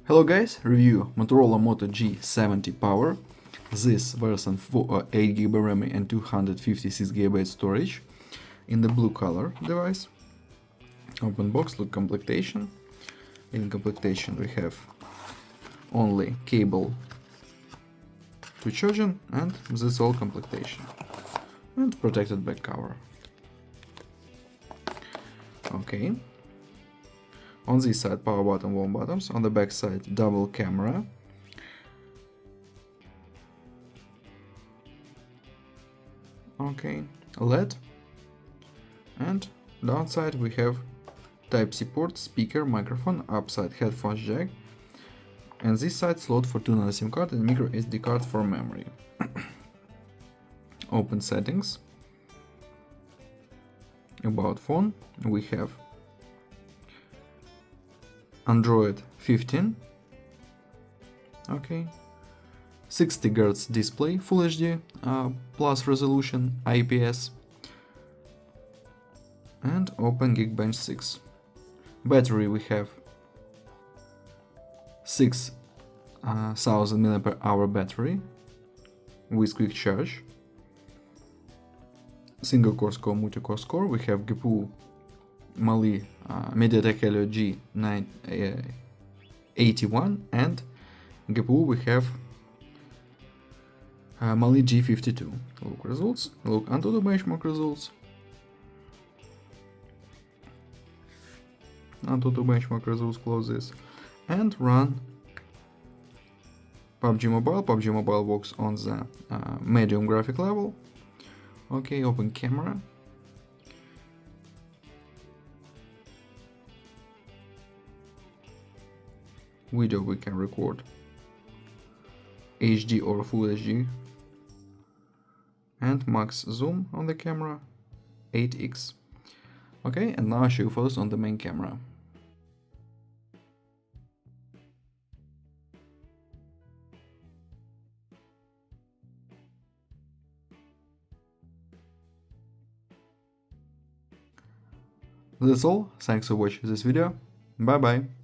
Hello guys, review Motorola Moto G17 Power. This version for 8GB RAM and 256GB storage in the blue color device. Open box, look complementation. In complementation we have only cable to charging, and this all complementation. And protected back cover. Okay. On this side power button, warm buttons. On the back side double camera. Okay, LED. And downside we have Type-C port, speaker, microphone, upside headphones jack. And this side slot for 2 nano SIM card and micro SD card for memory. Open settings. About phone we have Android 15. Okay. 60 Hz display, Full HD plus resolution, IPS. And open Geekbench 6. Battery we have 6000 mAh battery with quick charge. Single core score, multi-core score. We have GPU Mali MediaTek Helio G981, and GPU we have Mali G52. Look results, look Antutu benchmark results. Antutu benchmark results, close this, and run PUBG Mobile. PUBG Mobile works on the medium graphic level. Okay, open camera. Video we can record HD or Full HD. And max zoom on the camera 8x. Okay, and now I show you photos on the main camera. That's all. Thanks for watching this video. Bye bye.